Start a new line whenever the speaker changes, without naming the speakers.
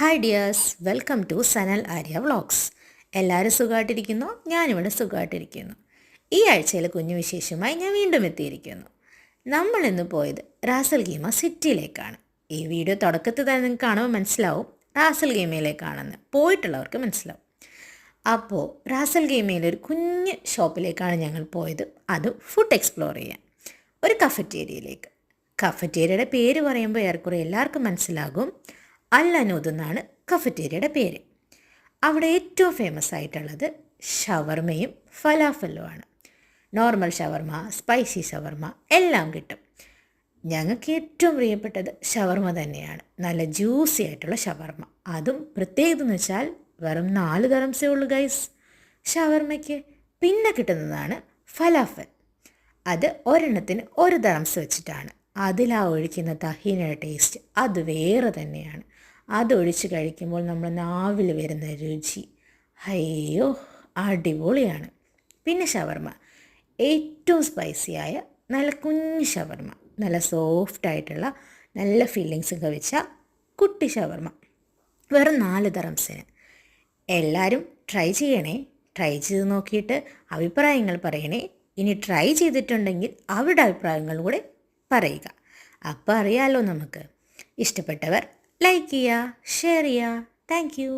Hi dears, welcome to Sanal Arya vlogs. എല്ലാവരും സുഖമായിട്ടിരിക്കുന്നു. ഞാനിവിടെ സുഖമായിട്ടിരിക്കുന്നു. ഈ ആഴ്ചയിൽ കുഞ്ഞു വിശേഷമായി ഞാൻ വീണ്ടും എത്തിയിരിക്കുന്നു. നമ്മളിന്ന് പോയത് റാസൽ ഖീമ സിറ്റിയിലേക്കാണ്. ഈ വീഡിയോ തുടക്കത്തിൽ തന്നെ നിങ്ങൾക്ക് കാണുമ്പോൾ മനസ്സിലാവും റാസൽ ഖീമയിലേക്കാണെന്ന്. പോയിട്ടുള്ളവർക്ക് മനസ്സിലാവും. അപ്പോൾ റാസൽ ഖീമയിലെ ഒരു കുഞ്ഞ് ഷോപ്പിലേക്കാണ് ഞങ്ങൾ പോയത്. അതും ഫുഡ് എക്സ്പ്ലോർ ചെയ്യാൻ, ഒരു കഫറ്റേരിയയിലേക്ക്. കഫറ്റേരിയയുടെ പേര് പറയുമ്പോൾ ഏറെക്കുറെ എല്ലാവർക്കും മനസ്സിലാകും. അൽ അനൂദ് എന്നാണ് കഫറ്റേരിയയുടെ പേര്. അവിടെ ഏറ്റവും ഫേമസ് ആയിട്ടുള്ളത് ഷവർമയും ഫലാഫലുമാണ്. നോർമൽ ഷവർമ, സ്പൈസി ഷവർമ എല്ലാം കിട്ടും. ഞങ്ങൾക്ക് ഏറ്റവും പ്രിയപ്പെട്ടത് ഷവർമ തന്നെയാണ്. നല്ല ജ്യൂസി ആയിട്ടുള്ള ഷവർമ. അതും പ്രത്യേകത എന്ന് വെച്ചാൽ വെറും 4 ദിർഹംസേ ഉള്ളൂ ഗൈസ് ഷവർമയ്ക്ക്. പിന്നെ കിട്ടുന്നതാണ് ഫലാഫൽ. അത് ഒരെണ്ണത്തിന് 1 ദിർഹംസ് വെച്ചിട്ടാണ്. അതിലാ ഒഴിക്കുന്ന തഹീനയുടെ ടേസ്റ്റ് അത് വേറെ തന്നെയാണ്. അതൊഴിച്ച് കഴിക്കുമ്പോൾ നമ്മുടെ നാവിൽ വരുന്ന രുചി അയ്യോ അടിപൊളിയാണ്. പിന്നെ ഷവർമ, ഏറ്റവും സ്പൈസിയായ നല്ല കുഞ്ഞ് ഷവർമ, നല്ല സോഫ്റ്റായിട്ടുള്ള നല്ല ഫില്ലിങ്സൊക്കെ വെച്ച കുട്ടി ഷവർമ, വെറും 4 ദിർഹംസിന്. എല്ലാവരും ട്രൈ ചെയ്യണേ. ട്രൈ ചെയ്ത് നോക്കിയിട്ട് അഭിപ്രായങ്ങൾ പറയണേ. ഇനി ട്രൈ ചെയ്തിട്ടുണ്ടെങ്കിൽ അവരുടെ അഭിപ്രായങ്ങൾ കൂടെ പറയുക. അപ്പോൾ അറിയാമല്ലോ നമുക്ക്. ഇഷ്ടപ്പെട്ടവർ ലൈക്ക് ചെയ്യുക, ഷെയർ ചെയ്യുക. Thank you.